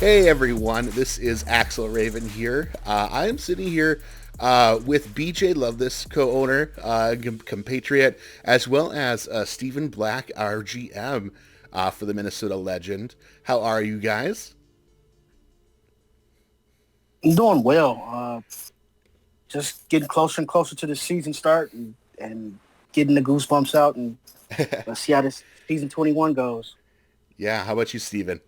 Hey everyone, this is Axel Raven here. I am sitting here with BJ Loveless, co-owner, compatriot, as well as Stephen Black, our GM for the Minnesota Legend. How are you guys? I'm doing well. Just getting closer and closer to the season start and getting the goosebumps out, and let's see how this season 21 goes. Yeah, how about you, Stephen?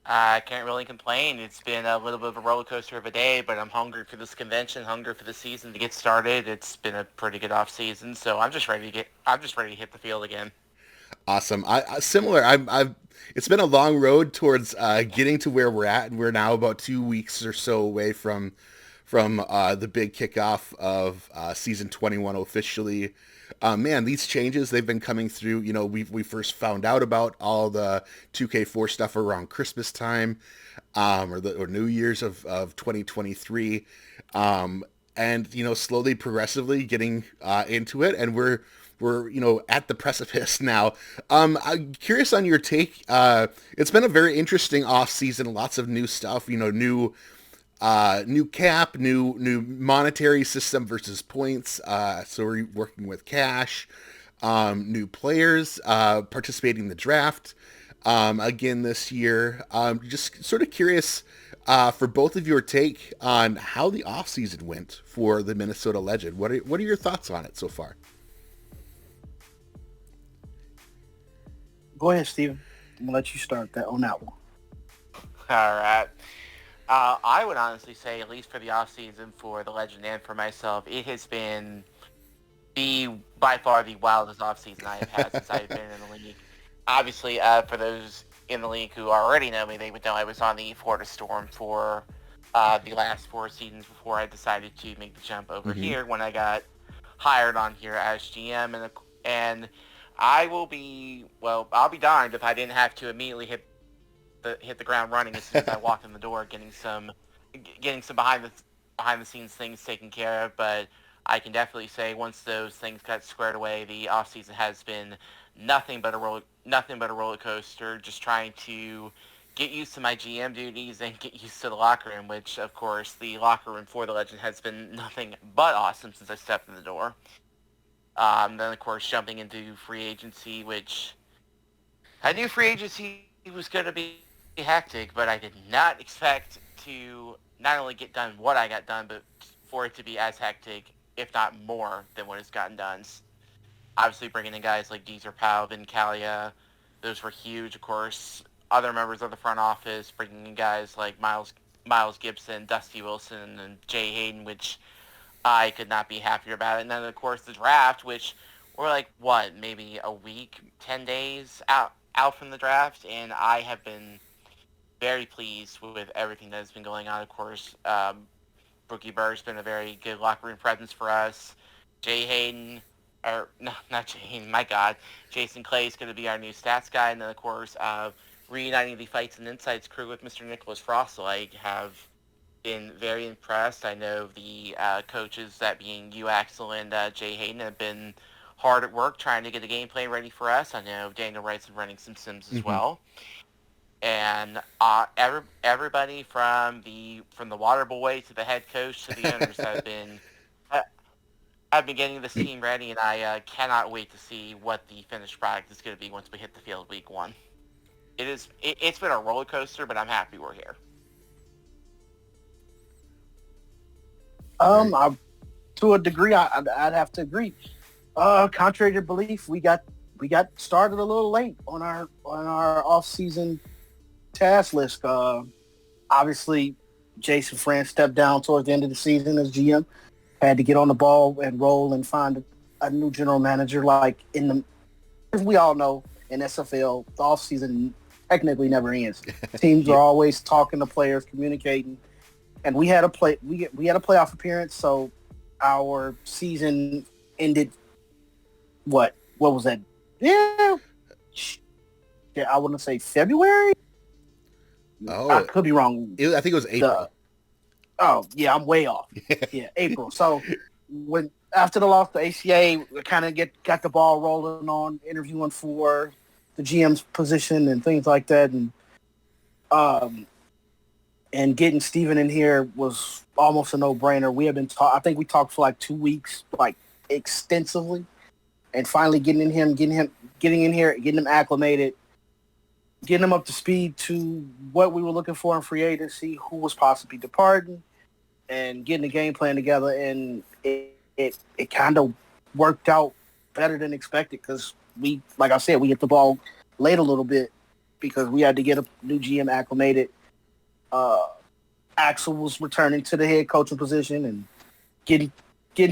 I can't really complain. It's been a little bit of a roller coaster of a day, but I'm hungry for this convention, hungry for the season to get started. It's been a pretty good off season, so I'm just ready to hit the field again. Awesome. Similar. I've. It's been a long road towards getting to where we're at, and we're now about 2 weeks or so away from the big kickoff of season 21 officially. Man, these changes they've been coming through. You know, we first found out about all the 2K4 stuff around Christmas time, or New Year's of 2023, and slowly, progressively getting into it, and we're at the precipice now. I'm curious on your take. It's been a very interesting off season. Lots of new stuff. New cap, new monetary system versus points. So we're working with cash. New players participating in the draft again this year. Just sort of curious for both of your take on how the offseason went for the Minnesota Legend. What are your thoughts on it so far? Go ahead, Steven. I'm gonna let you start that on that one. All right. I would honestly say, at least for the off season for the Legend and for myself, it has been the by far the wildest off season I have had since I've been in the league. Obviously, for those in the league who already know me, they would know I was on the Florida Storm for the last 4 seasons before I decided to make the jump over Mm-hmm. here when I got hired on here as GM, and I'll be darned if I didn't have to immediately hit the ground running as soon as I walked in the door, getting some behind the scenes things taken care of. But I can definitely say once those things got squared away, the off season has been nothing but a roller coaster. Just trying to get used to my GM duties and get used to the locker room, which of course the locker room for the Legend has been nothing but awesome since I stepped in the door. Then of course jumping into free agency, which I knew free agency was going to be hectic, but I did not expect to not only get done what I got done, but for it to be as hectic, if not more, than what has gotten done. Obviously, bringing in guys like Geezer Powell, Vin Calia, those were huge. Of course, other members of the front office, bringing in guys like Miles Gibson, Dusty Wilson, and Jay Hayden, which I could not be happier about it. And then, of course, the draft, which we're like, what, maybe a week, 10 days out from the draft, and I have been very pleased with everything that has been going on. Of course, Brookie Berg's been a very good locker room presence for us. Jay Hayden, or no, not Jay Hayden, my God, Jason Clay is going to be our new stats guy, and then of course, reuniting the Fights and Insights crew with Mr. Nicholas Frostel. I have been very impressed. I know the coaches, that being you, Axel, and Jay Hayden, have been hard at work trying to get the gameplay ready for us. I know Daniel Wright's been running some sims as Mm-hmm. well, and everybody from the water boy to the head coach to the owners uh, have been getting this team ready, and I cannot wait to see what the finished product is going to be once we hit the field week one. It's been a roller coaster, but I'm happy we're here. Right. I, to a degree, I'd have to agree. Contrary to belief, we got started a little late on our off season task list. Obviously, Jason France stepped down towards the end of the season as GM. Had to get on the ball and roll and find a new general manager. As we all know, in SFL, the off season technically never ends. Teams Yeah. are always talking to players, communicating, and we had a playoff appearance, so our season ended. What was that? Yeah, yeah, I wouldn't say February. I Oh, could be wrong. I think it was The April. Oh yeah, I'm way off. Yeah, April. So when after the loss to ACA, we kind of got the ball rolling on interviewing for the GM's position and things like that. And And getting Steven in here was almost a no-brainer. We have been I think we talked for like 2 weeks, like extensively, and finally getting in here, getting him acclimated, getting him up to speed to what we were looking for in free agency, who was possibly departing, and getting the game plan together. And it kind of worked out better than expected because we, like I said, we hit the ball late a little bit because we had to get a new GM acclimated. Axel was returning to the head coaching position and getting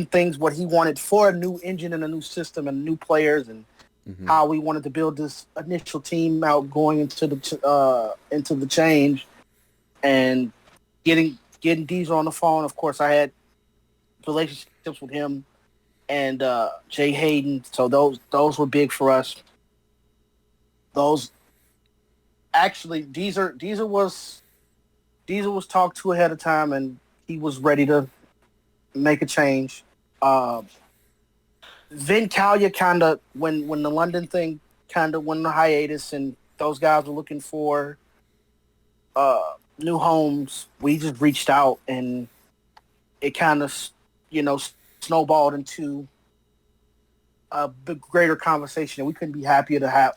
things what he wanted for a new engine and a new system and new players and how we wanted to build this initial team out going into the change and getting Diesel on the phone. Of course, I had relationships with him and Jay Hayden, so those were big for us. Those actually Diesel was talked to ahead of time, and he was ready to make a change. Vin Calya kind of, when the London thing kind of went on a hiatus and those guys were looking for new homes, we just reached out and it kind of, snowballed into a greater conversation. We couldn't be happier to have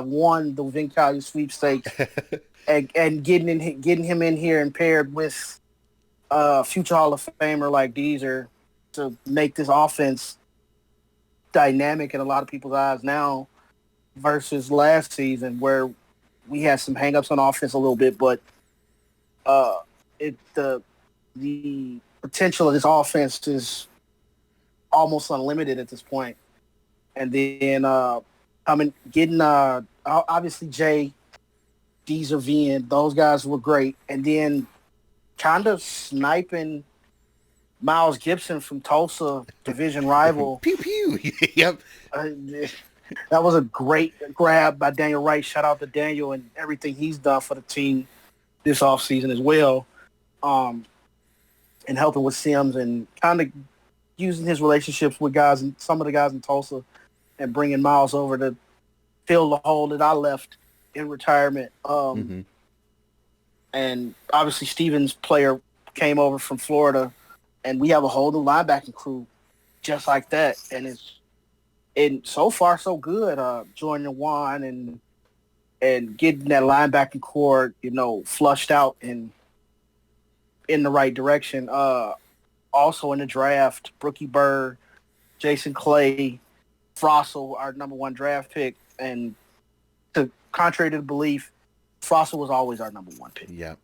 won the Vin Calya sweepstakes and getting him in here and paired with future Hall of Famer like Deezer to make this offense dynamic in a lot of people's eyes now versus last season where we had some hangups on offense a little bit, but the potential of this offense is almost unlimited at this point. And then getting obviously Jay, Deezer, Vin, those guys were great, and then kind of sniping Miles Gibson from Tulsa, division rival. Pew pew. Yep. That was a great grab by Daniel Wright. Shout out to Daniel and everything he's done for the team this offseason as well. And helping with Sims and kind of using his relationships with guys and some of the guys in Tulsa and bringing Miles over to fill the hole that I left in retirement. And obviously Stevens player came over from Florida, and we have a whole new linebacking crew just like that. And so far so good. Joining Juan and getting that linebacking core, flushed out and in the right direction. Also in the draft, Brookie Burr, Jason Clay, Frossel, our number one draft pick, and contrary to the belief, Frossel was always our number one pick. Yeah.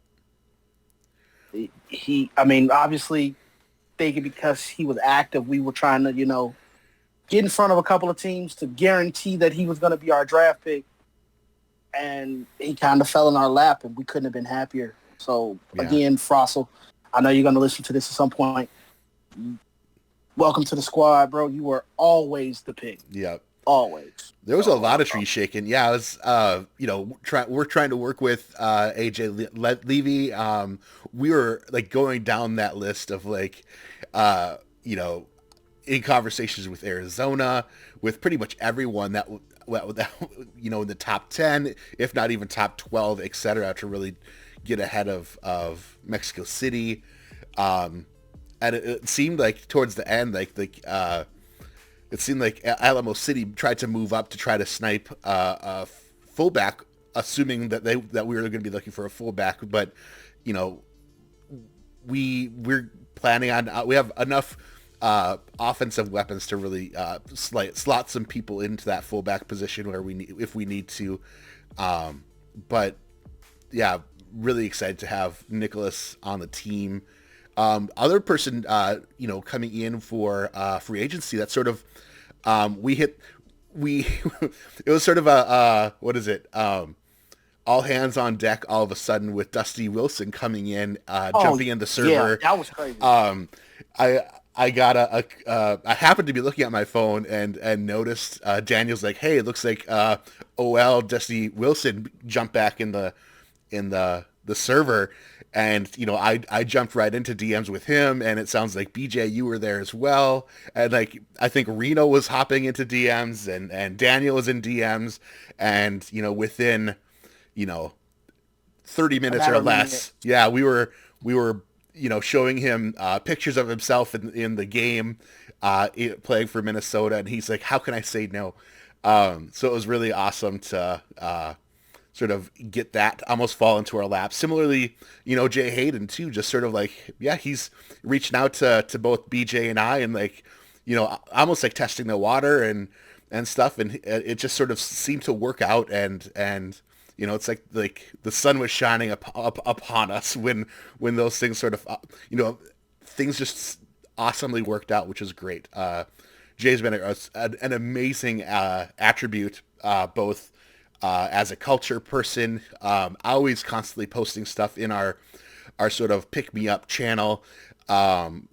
Obviously, thinking because he was active, we were trying to, get in front of a couple of teams to guarantee that he was going to be our draft pick. And he kind of fell in our lap, and we couldn't have been happier. So, Again, Frossel, I know you're going to listen to this at some point. Welcome to the squad, bro. You were always the pick. Yep. Always. There was a lot of trees shaking. Yeah, I was, we're trying to work with AJ Levy. We were like going down that list of in conversations with Arizona, with pretty much everyone that in the top 10, if not even top 12, et cetera, to really get ahead of Mexico City. And it seemed like towards the end, it seemed like Alamo City tried to move up to try to snipe a fullback, assuming that we were going to be looking for a fullback. But we're planning on we have enough offensive weapons to really slot some people into that fullback position where if we need to. But yeah, really excited to have Nicholas on the team. Other person, coming in for free agency, that sort of, it was sort of all hands on deck all of a sudden with Dusty Wilson coming in, jumping in the server. Yeah, that was crazy. I got I happened to be looking at my phone and noticed Daniel's like, hey, it looks like Dusty Wilson jumped back in the server. And, I jumped right into DMs with him, and it sounds like BJ, you were there as well. And I think Reno was hopping into DMs and Daniel was in DMs, and, within, 30 minutes matter or of less. minutes. Yeah, we were showing him pictures of himself in the game, playing for Minnesota, and he's like, "How can I say no?" So it was really awesome to sort of get that almost fall into our lap. Similarly, Jay Hayden too, just sort of like, yeah, he's reaching out to both BJ and I, and like, almost like testing the water and stuff, and it just sort of seemed to work out, and it's like the sun was shining upon us when those things sort of things just awesomely worked out, which is great. Jay's been an amazing attribute, both as a culture person, always constantly posting stuff in our sort of pick me up channel, trying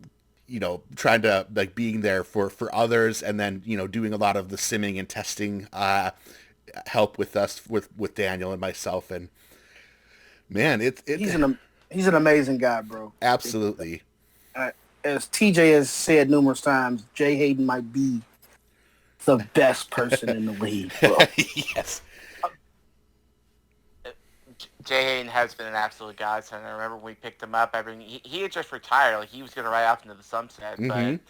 to like being there for others, and then doing a lot of the simming and testing help with us with Daniel and myself, and man, He's an amazing guy, bro. Absolutely. As TJ has said numerous times, Jay Hayden might be the best person in the league, bro. Yes. Jay Hayden has been an absolute godsend. I remember when we picked him up. I mean, he had just retired. Like, he was going to ride off into the sunset, but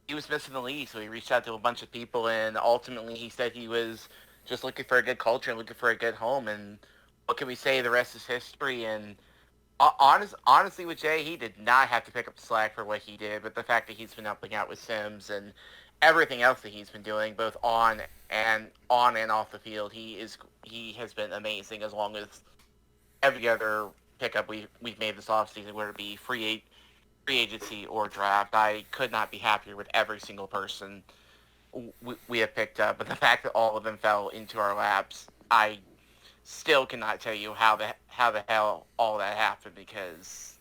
he was missing the league, so he reached out to a bunch of people, and ultimately he said he was just looking for a good culture and looking for a good home. And what can we say? The rest is history. And honestly, with Jay, he did not have to pick up the slack for what he did, but the fact that he's been helping out with Sims and everything else that he's been doing, both on and off the field, he has been amazing. As long as every other pickup we've made this offseason, whether it be free agency or draft, I could not be happier with every single person we have picked up. But the fact that all of them fell into our laps, I still cannot tell you how the hell all that happened, because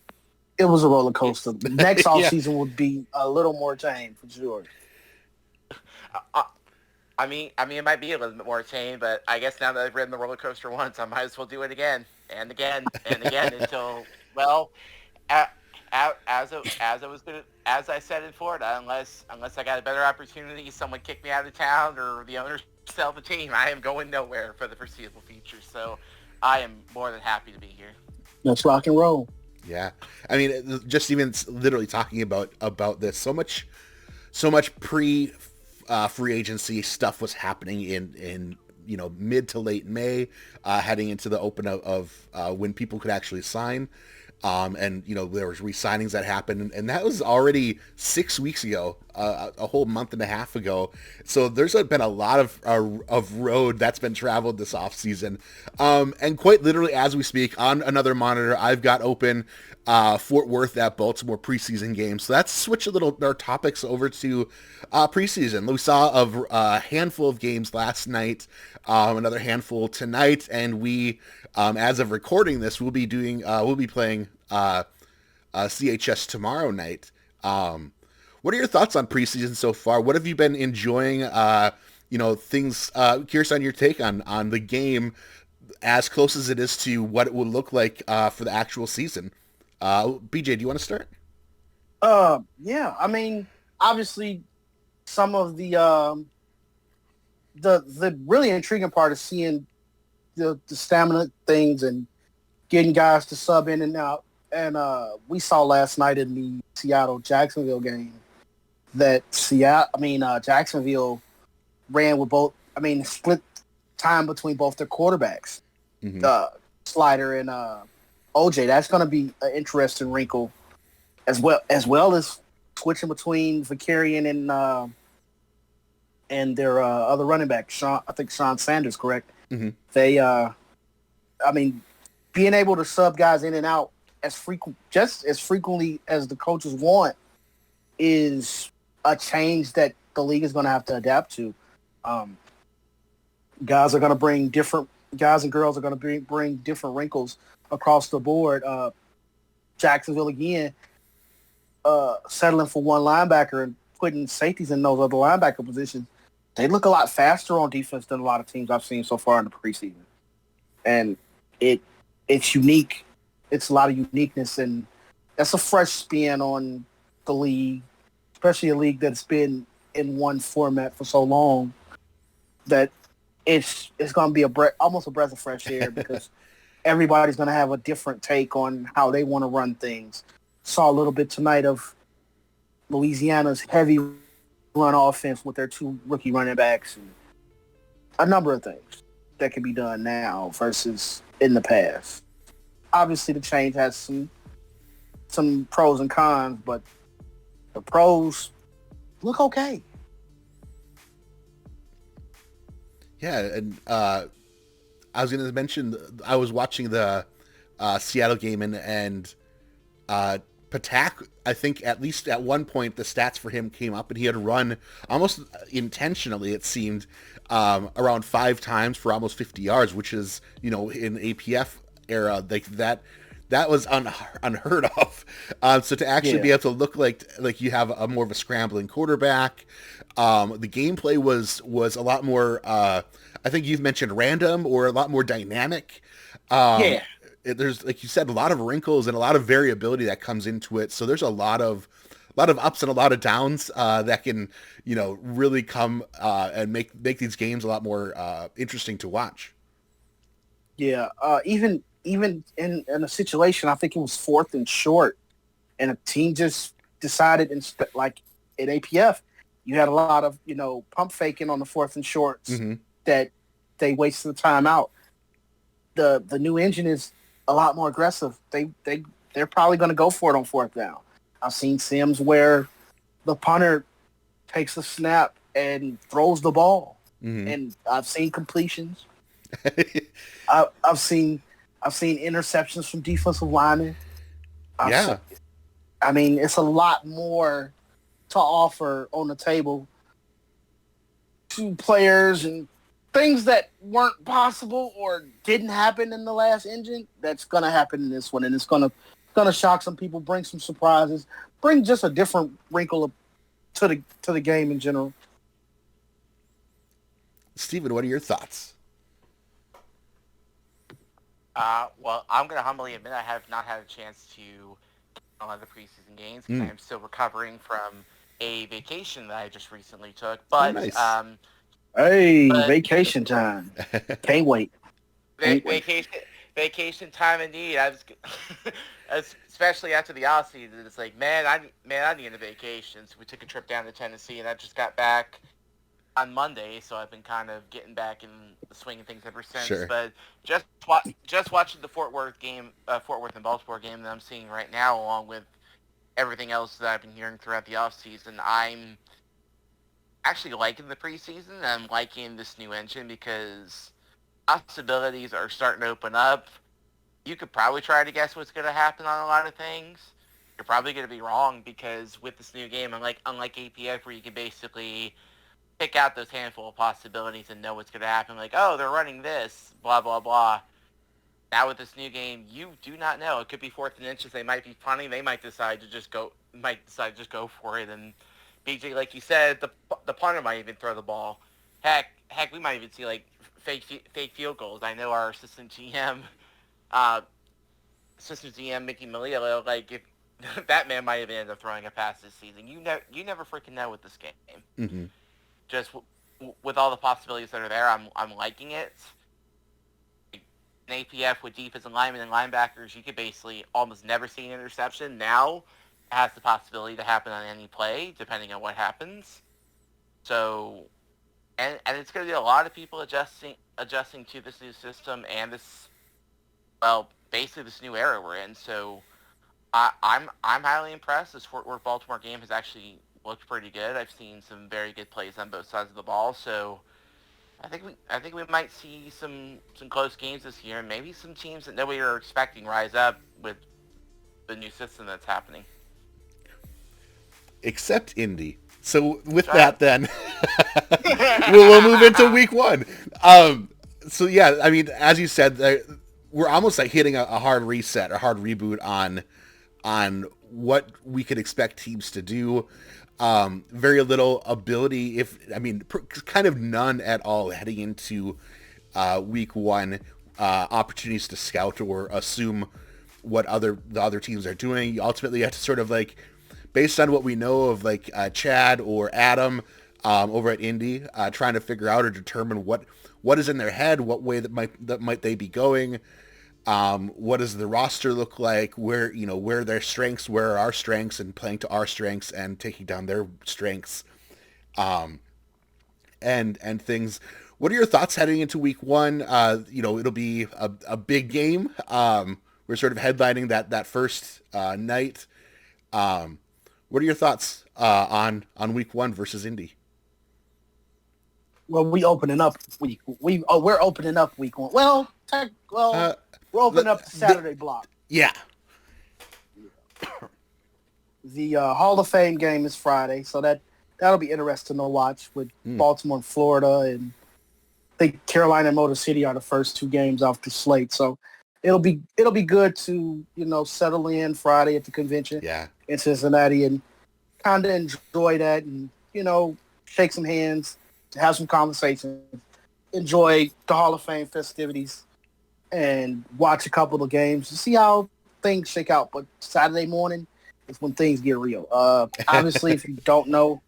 it was a roller coaster. Next Yeah. offseason would be a little more tame for sure. I mean, it might be a little bit more tame, but I guess now that I've ridden the roller coaster once, I might as well do it again and again and again until, well, as I said in Florida, unless I got a better opportunity, someone kicked me out of town, or the owners sell the team, I am going nowhere for the foreseeable future. So I am more than happy to be here. Let's rock and roll. Yeah, I mean, just even literally talking about this, so much pre free agency stuff was happening in mid to late May, heading into the open of when people could actually sign. And there was re-signings that happened, and that was already 6 weeks ago, a whole month and a half ago. So there's been a lot of road that's been traveled this off season, and quite literally as we speak, on another monitor I've got open Fort Worth at Baltimore preseason game. So let's switch our topics over to preseason. We saw a handful of games last night, another handful tonight, and we, as of recording this, we'll be playing CHS tomorrow night. What are your thoughts on preseason so far? What have you been enjoying? Things. Curious on your take on the game, as close as it is to what it would look like for the actual season. BJ, do you want to start? Yeah. I mean, obviously, some of the really intriguing part is seeing the stamina things and getting guys to sub in and out. And we saw last night in the Seattle-Jacksonville game that Jacksonville ran with both. I mean, split time between both their quarterbacks, Slider and OJ. That's going to be an interesting wrinkle, as well as switching between Vakarian and their other running back, Sean Sanders, correct? Mm-hmm. They, being able to sub guys in and out just as frequently as the coaches want, is a change that the league is going to have to adapt to. Guys and girls are going to bring different wrinkles across the board. Jacksonville again, settling for one linebacker and putting safeties in those other linebacker positions. They look a lot faster on defense than a lot of teams I've seen so far in the preseason, and it's unique. It's a lot of uniqueness, and that's a fresh spin on the league, especially a league that's been in one format for so long that it's going to be almost a breath of fresh air, because everybody's going to have a different take on how they want to run things. Saw a little bit tonight of Louisiana's heavy run offense with their two rookie running backs and a number of things that can be done now versus in the past. Obviously, the change has some pros and cons, but the pros look okay. Yeah, and I was going to mention I was watching the Seattle game and Patak, I think at least at one point the stats for him came up and he had run almost intentionally, it seemed, around 5 times for almost 50 yards, which is, in APF era, like that was unheard of. So to actually be able to look like you have a more of a scrambling quarterback, the gameplay was a lot more, I think you've mentioned random or a lot more dynamic. There's, like you said, a lot of wrinkles and a lot of variability that comes into it. So there's a lot of ups and a lot of downs that can, really come and make these games a lot more interesting to watch. Yeah, even in a situation, I think it was 4th and short, and a team just decided, like in APF, you had a lot of pump faking on the 4th and shorts that they wasted the time out. The new engine is a lot more aggressive. They're probably going to go for it on 4th down. I've seen sims where the punter takes a snap and throws the ball, and I've seen completions. I've seen interceptions from defensive linemen. I mean, it's a lot more to offer on the table to players and things that weren't possible or didn't happen in the last engine. That's gonna happen in this one, and it's gonna shock some people, bring some surprises, bring just a different wrinkle to the game in general. Steven, what are your thoughts? Well, I'm going to humbly admit I have not had a chance to on the preseason games because I am still recovering from a vacation that I just recently took. But nice. Vacation time! Can't wait. Vacation time indeed. I was, especially after the off season. It's like, man, I need a vacation. So we took a trip down to Tennessee, and I just got back on Monday, so I've been kind of getting back in the swing of things ever since. Sure. But just watching the Fort Worth and Baltimore game that I'm seeing right now, along with everything else that I've been hearing throughout the offseason, I'm actually liking the preseason. I'm liking this new engine because possibilities are starting to open up. You could probably try to guess what's going to happen on a lot of things. You're probably going to be wrong because with this new game, unlike APF where you can basically pick out those handful of possibilities and know what's going to happen. Like, oh, they're running this, blah, blah, blah. Now with this new game, you do not know. It could be 4th and inches. They might be punting. They might decide to just go for it. And BJ, like you said, the punter might even throw the ball. Heck, we might even see like fake field goals. I know our assistant GM Mickey Malillo, like if that man might have ended up throwing a pass this season. You never freaking know with this game. Mm-hmm. Just with all the possibilities that are there, I'm liking it. In APF with defensive linemen and linebackers, you could basically almost never see an interception. Now, it has the possibility to happen on any play, depending on what happens. So, and it's going to be a lot of people adjusting to this new system and this, well, basically this new era we're in. So, I'm highly impressed. This Fort Worth Baltimore game has actually looked pretty good. I've seen some very good plays on both sides of the ball, so I think we might see some close games this year, and maybe some teams that nobody are expecting rise up with the new system that's happening. Except Indy. So with that, then we'll move into week 1. So yeah, I mean, as you said, we're almost like hitting a hard reset, a hard reboot on what we could expect teams to do. Very little ability, kind of none at all heading into week 1. Opportunities to scout or assume what the other teams are doing. You ultimately have to sort of like, based on what we know of like Chad or Adam over at Indy, trying to figure out or determine what is in their head, what way that might they be going. What does the roster look like? Where are their strengths, where are our strengths, and playing to our strengths and taking down their strengths, and things. What are your thoughts heading into week one? It'll be a big game. We're sort of headlining that first night. What are your thoughts on week one versus Indy? Well, we're opening up week one. Well, Uh, we're opening up the Saturday block. Yeah. The Hall of Fame game is Friday, so that'll be interesting to watch with Baltimore and Florida, and I think Carolina and Motor City are the first two games off the slate. So it'll be good to settle in Friday at the convention in Cincinnati and kind of enjoy that, and shake some hands, have some conversations, enjoy the Hall of Fame festivities, and watch a couple of games to see how things shake out. But Saturday morning is when things get real. Obviously, if you don't know,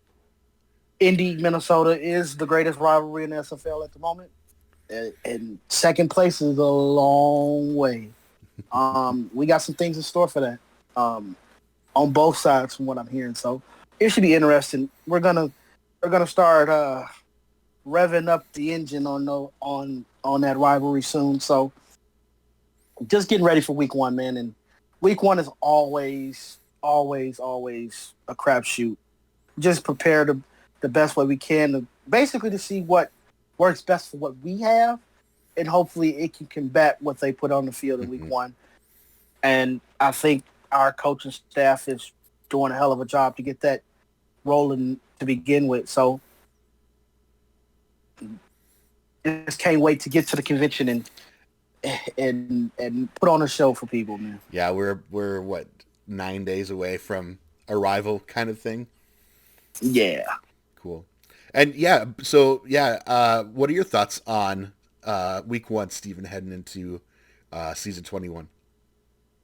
Indy, Minnesota is the greatest rivalry in the SFL at the moment. And second place is a long way. We got some things in store for that on both sides from what I'm hearing. So it should be interesting. We're gonna start revving up the engine on that rivalry soon. So just getting ready for week one, man. And week one is always a crapshoot. Just prepare the best way we can to see what works best for what we have, and hopefully it can combat what they put on the field in week one. And I think our coaching staff is doing a hell of a job to get that rolling to begin with. So just can't wait to get to the convention and put on a show for people, man. Yeah, we're what, 9 days away from arrival kind of thing. Yeah. Cool. And what are your thoughts on week one, Stephen, heading into season 21?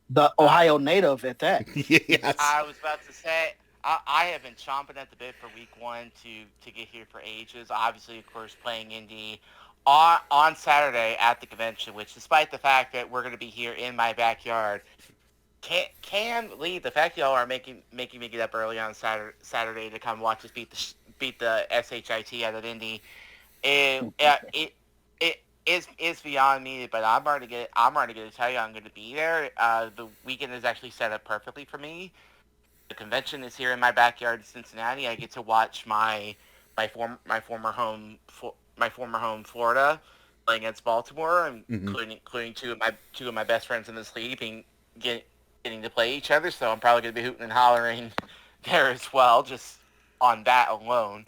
The Ohio native at that. Yes. I was about to say, I have been chomping at the bit for week one to get here for ages. Obviously, of course, playing Indy on Saturday at the convention, which despite the fact that we're going to be here in my backyard, can leave the fact y'all are making me get up early on Saturday to come watch us beat the SHIT out of Indy. It is beyond me, but I'm already going to tell you I'm going to be there. The weekend is actually set up perfectly for me. The convention is here in my backyard in Cincinnati. I get to watch my former home Florida playing against Baltimore, including two of my best friends in this league getting to play each other. So I'm probably going to be hooting and hollering there as well, just on that alone.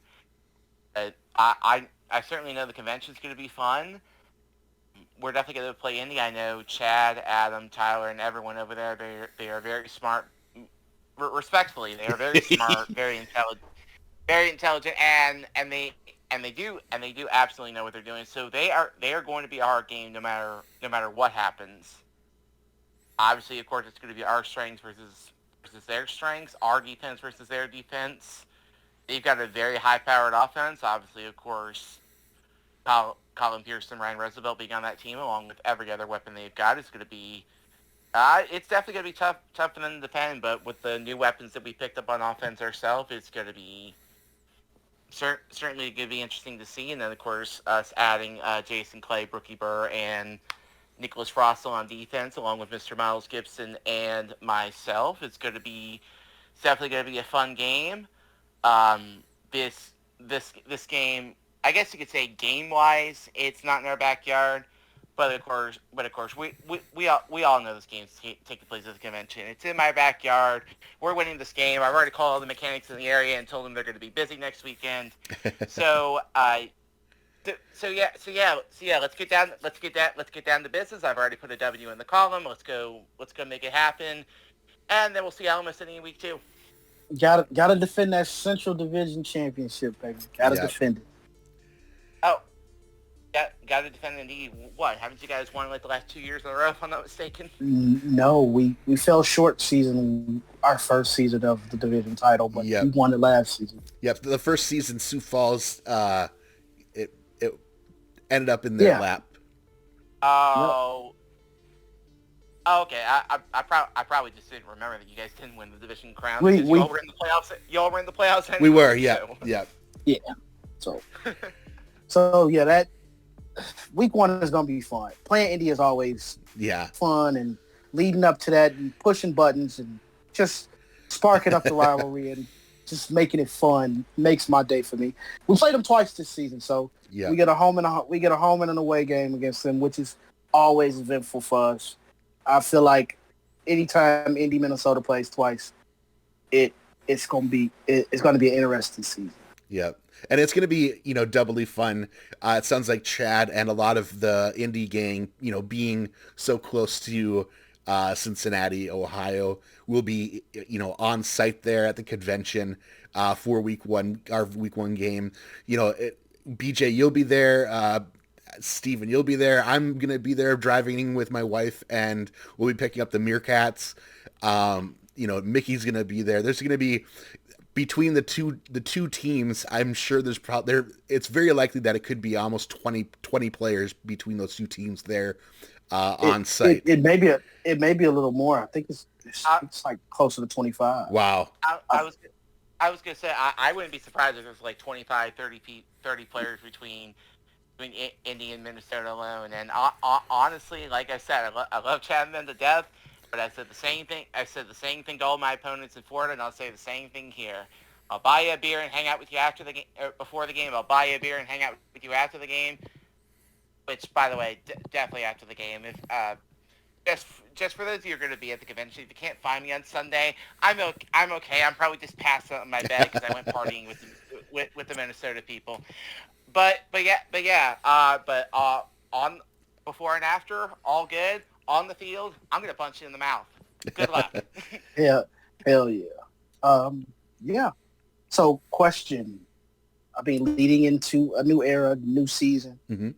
I certainly know the convention's going to be fun. We're definitely going to play Indy. I know Chad, Adam, Tyler, and everyone over there. They are very smart. Respectfully, they are very smart, very intelligent, and they do absolutely know what they're doing. So they are going to be our game no matter what happens. Obviously, of course, it's going to be our strengths versus their strengths, our defense versus their defense. They've got a very high-powered offense. Obviously, of course, Colin Pearson, Ryan Roosevelt being on that team, along with every other weapon they've got, is going to be. It's definitely going to be tough for them to defend. But with the new weapons that we picked up on offense ourselves, it's going to be certainly going to be interesting to see. And then, of course, us adding Jason Clay, Brookie Burr, and Nicholas Frostel on defense, along with Mr. Miles Gibson and myself. It's definitely going to be a fun game. This game, I guess you could say game wise, it's not in our backyard, but of course, we all know this game's taking place at the convention. It's in my backyard. We're winning this game. I've already called all the mechanics in the area and told them they're going to be busy next weekend. So let's get down to business. I've already put a W in the column. Let's go make it happen, and then we'll see Alamo City in week 2. Gotta defend that Central Division Championship, baby. Gotta defend it. Oh, got to defend indeed. What, haven't you guys won like the last 2 years in a row, if I'm not mistaken? No, we fell short our first season of the division title, but we won it last season. Yep, the first season, Sioux Falls, it ended up in their lap. Oh, Oh, okay. I probably just didn't remember that you guys didn't win the division crown We because we y'all were in the playoffs. Y'all were in the playoffs We were, anyway. yeah, So yeah. yeah. So yeah, that week one is gonna be fun. Playing Indy is always Yeah. fun, and leading up to that and pushing buttons and just sparking up the rivalry and just making it fun makes my day for me. We played them twice this season, so Yeah. we get a home and an away game against them, which is always eventful for us. I feel like anytime Indy Minnesota plays twice, it's gonna be an interesting season. Yeah. And it's going to be, doubly fun. It sounds like Chad and a lot of the indie gang, being so close to Cincinnati, Ohio, will be, on site there at the convention for our week one game. BJ, you'll be there. Steven, you'll be there. I'm going to be there driving with my wife, and we'll be picking up the Meerkats. Mickey's going to be there. There's going to be between the two teams, I'm sure there's probably there. It's very likely that it could be almost 20 players between those two teams there on site. It may be a little more. I think it's like closer to 25. Wow. I was gonna say I wouldn't be surprised if there's like 25, 30 players between Indy and Minnesota alone. And honestly, like I said, I love chatting them to death. But I said the same thing. I said the same thing to all my opponents in Florida, and I'll say the same thing here. I'll buy you a beer and hang out with you after the game, before the game. I'll buy you a beer and hang out with you after the game. Which, by the way, definitely after the game. If just for those of you who are going to be at the convention, if you can't find me on Sunday, I'm okay. I'm probably just passed out in my bed because I went partying with the Minnesota people. But on before and after, all good. On the field, I'm going to punch you in the mouth. Good luck. Yeah, hell yeah. Yeah. So, question. I mean, leading into a new era, new season. Mm-hmm.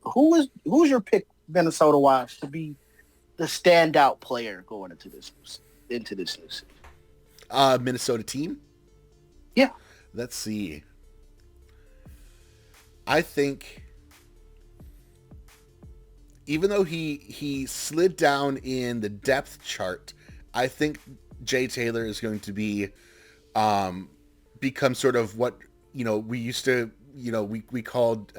Who's your pick, Minnesota wise, to be the standout player going into this new season? Minnesota team? Yeah. Let's see. I think even though he slid down in the depth chart, I think Jay Taylor is going to be become sort of what we used to we called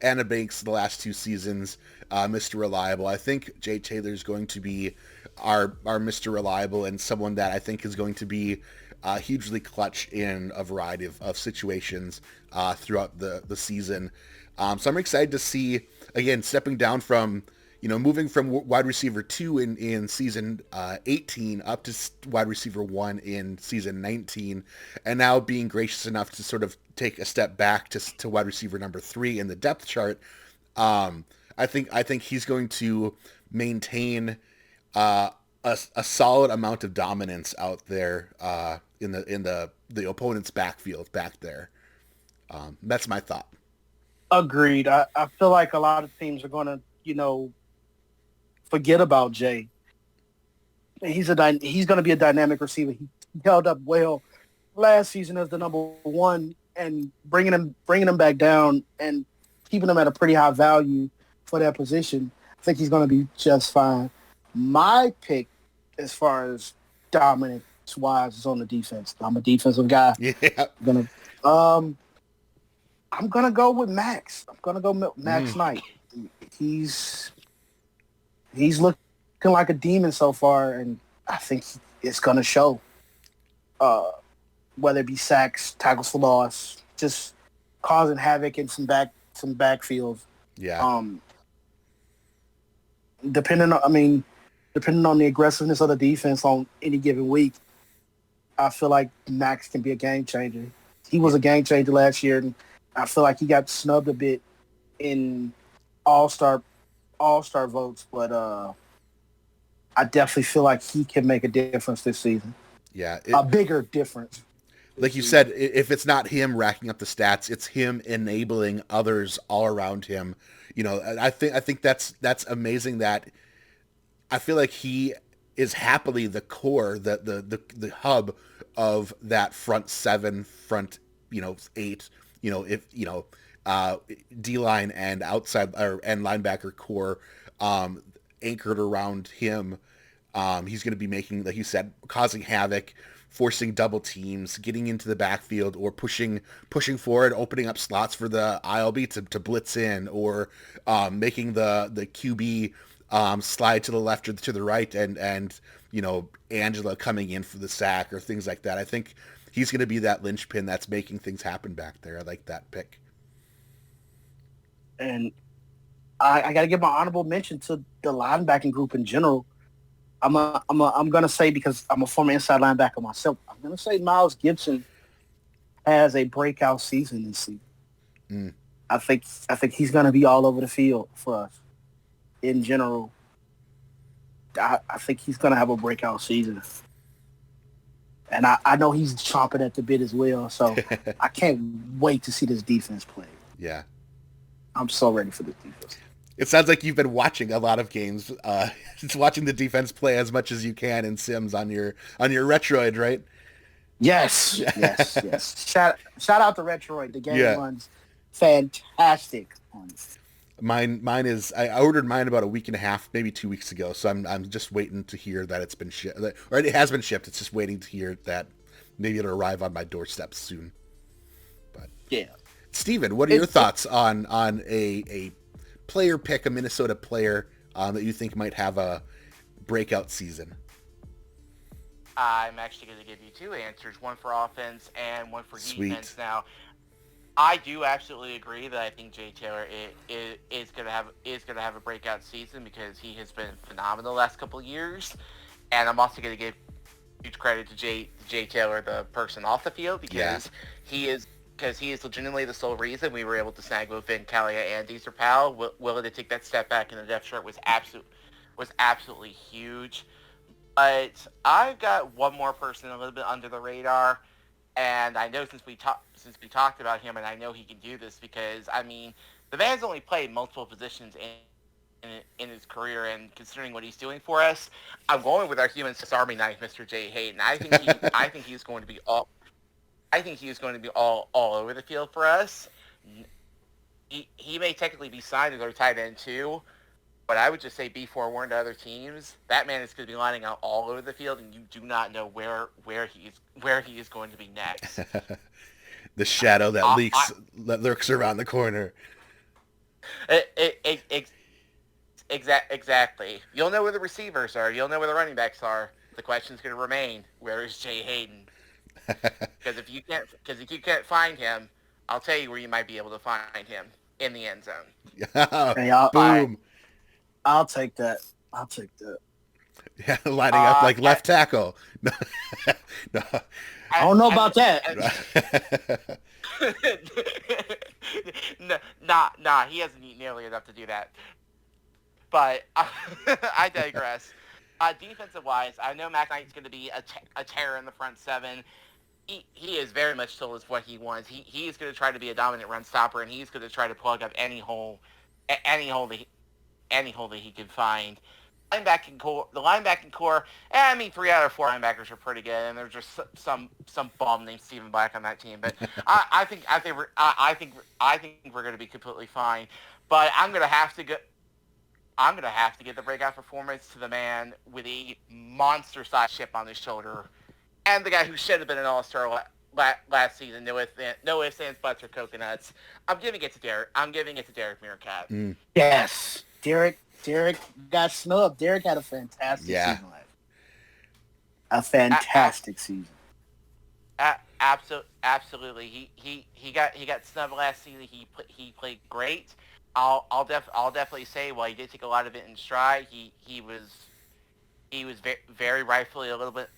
Anna Banks the last two seasons Mr. Reliable. I think Jay Taylor is going to be our Mr. Reliable, and someone that I think is going to be hugely clutch in a variety of situations throughout the season. So I'm excited to see, again, stepping down from, moving from wide receiver 2 in season 18 up to wide receiver 1 in season 19, and now being gracious enough to sort of take a step back to wide receiver number 3 in the depth chart. I think he's going to maintain a solid amount of dominance out there in the opponent's backfield back there. That's my thought. Agreed. I feel like a lot of teams are going to, forget about Jay. He's going to be a dynamic receiver. He held up well last season as the number 1, and bringing him back down and keeping him at a pretty high value for that position. I think he's going to be just fine. My pick, as far as dominance wise, is on the defense. I'm a defensive guy. Yeah. I'm gonna go with Max. I'm gonna go Max Knight. He's looking like a demon so far, and I think it's gonna show. Whether it be sacks, tackles for loss, just causing havoc in some backfields. Yeah. Depending on the aggressiveness of the defense on any given week, I feel like Max can be a game changer. He was a game changer last year, and I feel like he got snubbed a bit in all-star votes, but I definitely feel like he can make a difference this season. Yeah. A bigger difference. Like you said, if it's not him racking up the stats, it's him enabling others all around him. I think that's amazing that I feel like he is happily the core, the hub of that front 7, front 8, D-line and outside and linebacker core. And anchored around him. He's going to be making, like you said, causing havoc, forcing double teams, getting into the backfield, or pushing forward, opening up slots for the ILB to blitz in, or making the QB slide to the left or to the right, and Angela coming in for the sack or things like that. I think he's going to be that linchpin that's making things happen back there. I like that pick. And I got to give my honorable mention to the linebacking group in general. I'm gonna say, because I'm a former inside linebacker myself, I'm gonna say Miles Gibson has a breakout season this season. Mm. I think he's gonna be all over the field for us in general. I think he's gonna have a breakout season, and I know he's chomping at the bit as well. So I can't wait to see this defense play. Yeah, I'm so ready for this defense. It sounds like you've been watching a lot of games, just watching the defense play as much as you can in Sims on your Retroid, right? Yes. Shout out to Retroid. The game runs fantastic on it. Mine is, I ordered mine about a week and a half, maybe 2 weeks ago. So I'm just waiting to hear that it's been shipped, or it has been shipped. It's just waiting to hear that maybe it'll arrive on my doorstep soon. But yeah, Steven, what are your thoughts on a player pick, a Minnesota player that you think might have a breakout season? I'm actually going to give you two answers, one for offense and one for Sweet. defense. Now, I do absolutely agree that I think Jay Taylor is going to have a breakout season because he has been phenomenal the last couple of years, and I'm also going to give huge credit to Jay Taylor, the person off the field, because he is legitimately the sole reason we were able to snag both Vin Calia and Deezer Powell. Willing to take that step back in the depth chart was absolutely huge. But I've got one more person a little bit under the radar, and I know since we talked about him, and I know he can do this because I mean the man's only played multiple positions in his career, and considering what he's doing for us, I'm going with our human Swiss Army knife, Mr. Jay Hayden. I think he's going to be all over the field for us. He may technically be signed as our tight end too, but I would just say be forewarned to other teams. That man is going to be lining out all over the field, and you do not know where he is going to be next. The shadow that lurks around the corner. Exactly. You'll know where the receivers are. You'll know where the running backs are. The question's going to remain: where is Jay Hayden? Because if you can't find him, I'll tell you where you might be able to find him: in the end zone. Hey, Boom. I'll take that. Yeah, lining up like left tackle. No. I don't know about that. Nah, he hasn't eaten nearly enough to do that. But I digress. Defensive-wise, I know Mac Knight's going to be a terror in the front seven. He is very much told us what he wants. He's going to try to be a dominant run stopper, and he's going to try to plug up any hole that he can find. The linebacking core. I mean, 3 out of 4 linebackers are pretty good, and there's just some bum named Stephen Black on that team. But I think we're going to be completely fine. But I'm going to have to give the breakout performance to the man with a monster-sized chip on his shoulder, and the guy who should have been an all-star last season. No ifs, ands, buts, or coconuts. I'm giving it to Derek Meerkat. Mm. Yes, Derek got snubbed. Derek had a fantastic season last year. A fantastic season. Absolutely. He got snubbed last season. He played great. I'll definitely say while he did take a lot of it in stride, he was very rightfully a little bit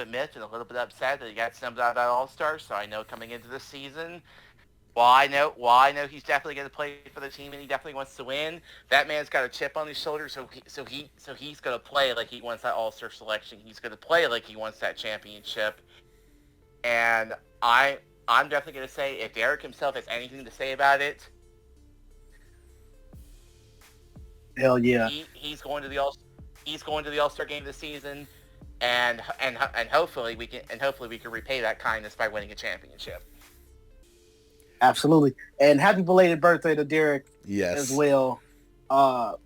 miffed and a little bit upset that he got snubbed out at All-Star. So I know coming into this season, while I know he's definitely going to play for the team and he definitely wants to win, that man's got a chip on his shoulder. So he's going to play like he wants that All-Star selection. He's going to play like he wants that championship. And I'm definitely going to say if Derek himself has anything to say about it, hell yeah, he's going to the All-Star game this season, and hopefully we can repay that kindness by winning a championship. Absolutely, and happy belated birthday to Derek. Yes, as well.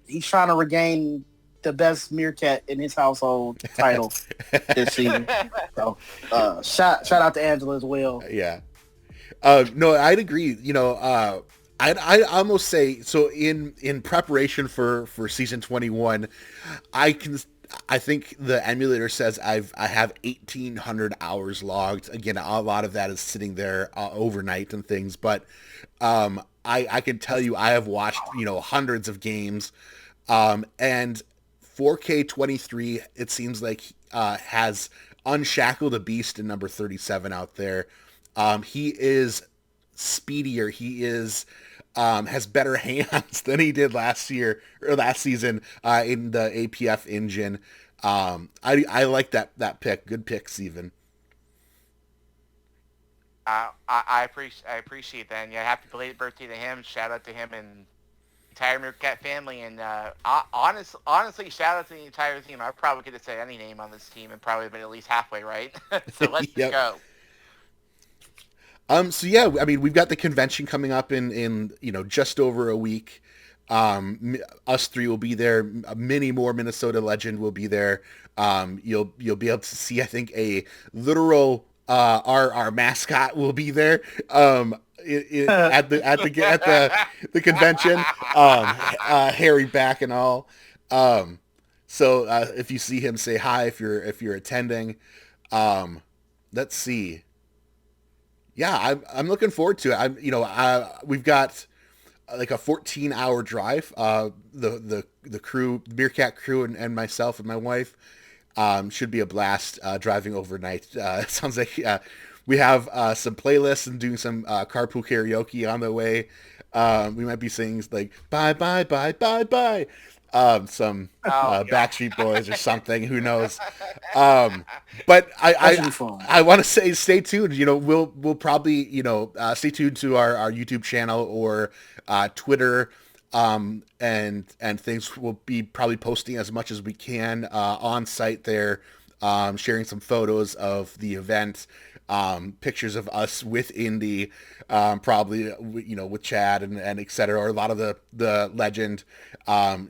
He's trying to regain the best meerkat in his household title this season. So shout out to Angela as well. Yeah. No, I'd agree. I almost say so in preparation for season 21, I can I think the emulator says I have 1,800 hours logged. Again, a lot of that is sitting there overnight and things, but I can tell you I have watched hundreds of games, and 4K23 it seems like has unshackled a beast in number 37 out there. He is speedier. He is has better hands than he did last year or last season in the APF engine. I like that pick. Good pick, Steven. I appreciate that. And yeah, happy belated birthday to him. Shout out to him and entire Meerkat family. And honestly, shout out to the entire team. I probably could have said any name on this team and probably been at least halfway right. So let's Yep. go. So yeah, I mean, we've got the convention coming up in just over a week. Us three will be there. Many more Minnesota Legend will be there. You'll be able to see, I think, a literal our mascot will be there. At the convention, Harry back and all. So if you see him, say hi if you're attending. Let's see. Yeah, I'm looking forward to it. We've got like a 14-hour drive. The crew, the Meerkat crew, and myself and my wife should be a blast driving overnight. It sounds like we have some playlists and doing some carpool karaoke on the way. We might be singing like bye bye bye bye bye. Some Backstreet Boys or something. Who knows? But I want to say stay tuned. We'll probably stay tuned to our YouTube channel or Twitter, and things. We'll be probably posting as much as we can on site there, sharing some photos of the event, pictures of us with Indy, probably with Chad and et cetera, or a lot of the legend.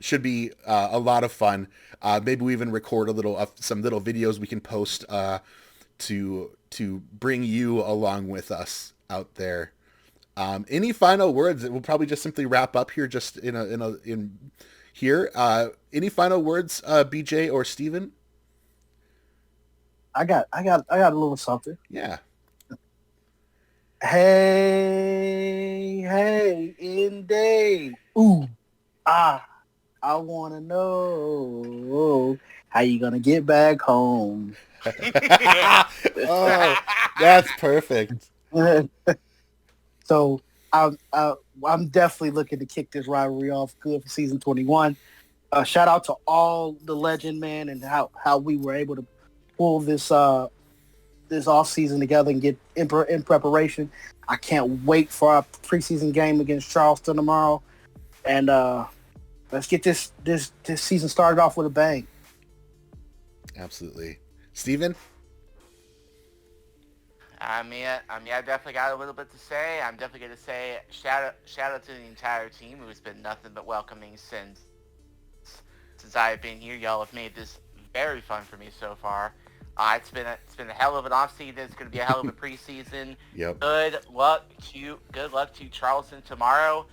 Should be a lot of fun. Maybe we even record some little videos we can post to bring you along with us out there. Any final words? We'll probably just simply wrap up here, just in here. Any final words, BJ or Steven? I got a little something. Yeah. Hey, Indy. Ooh, I want to know how you gonna get back home. Oh, that's perfect. So I'm definitely looking to kick this rivalry off good for season 21. Shout out to all the legend, man, and how we were able to pull this off season together and get in preparation. I can't wait for our preseason game against Charleston tomorrow, and let's get this season started off with a bang. Absolutely, Steven? I definitely got a little bit to say. I'm definitely going to say shout out to the entire team who's been nothing but welcoming since I've been here. Y'all have made this very fun for me so far. It's been a hell of an offseason. It's going to be a hell of a preseason. Yep. Good luck to Charleston tomorrow.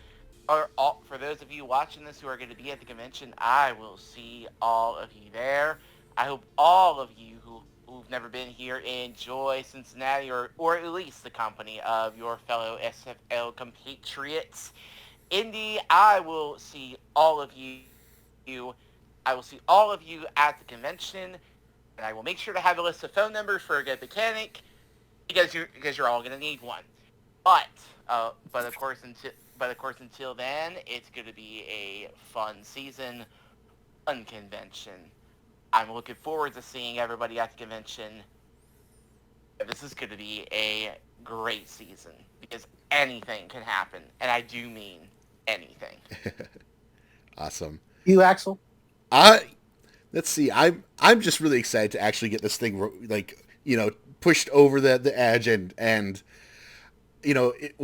For those of you watching this who are going to be at the convention, I will see all of you there. I hope all of you who've never been here enjoy Cincinnati or at least the company of your fellow SFL compatriots. Indy, I will see all of you. I will see all of you at the convention. And I will make sure to have a list of phone numbers for a good mechanic because you're all gonna need one. But of course until then, it's gonna be a fun season, fun convention. I'm looking forward to seeing everybody at the convention. This is gonna be a great season because anything can happen, and I do mean anything. Awesome. You, Axel? Let's see. I'm just really excited to actually get this thing pushed over the edge, and it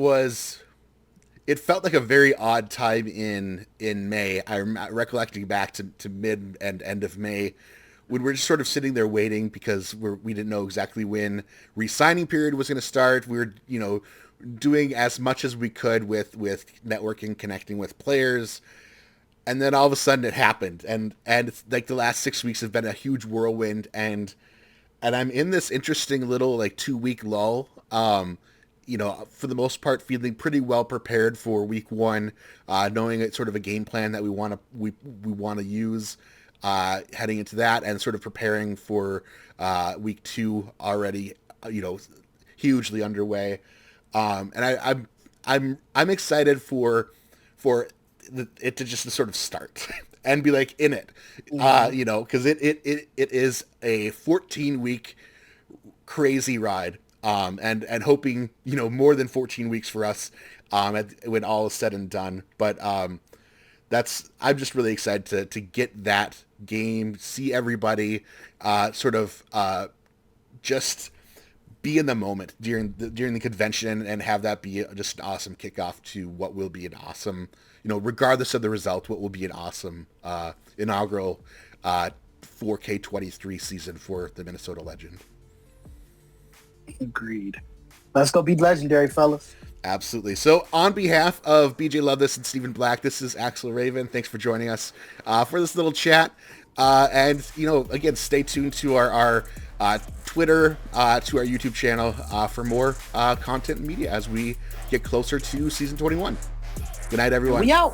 it felt like a very odd time in May. I'm recollecting back to mid and end of May when we're just sort of sitting there waiting because we didn't know exactly when re-signing period was going to start. We were, doing as much as we could with networking, connecting with players. And then all of a sudden it happened. And it's like the last 6 weeks have been a huge whirlwind. And I'm in this interesting little like 2 week lull. For the most part, feeling pretty well prepared for week one, knowing it's sort of a game plan that we want to use heading into that, and sort of preparing for week two already, hugely underway. And I'm excited for it to just sort of start and be like in it, because it is a 14-week crazy ride. And hoping, more than 14 weeks for us, when all is said and done. But, I'm just really excited to get that game, see everybody, just be in the moment during the convention and have that be just an awesome kickoff to what will be an awesome, regardless of the result, what will be an awesome, inaugural, 4K23 season for the Minnesota Legend. Agreed. Let's go be legendary, fellas. Absolutely. So on behalf of BJ Loveless and Stephen Black, this is Axel Raven. Thanks for joining us for this little chat. And, again, stay tuned to our Twitter, to our YouTube channel for more content and media as we get closer to season 21. Good night, everyone. We out.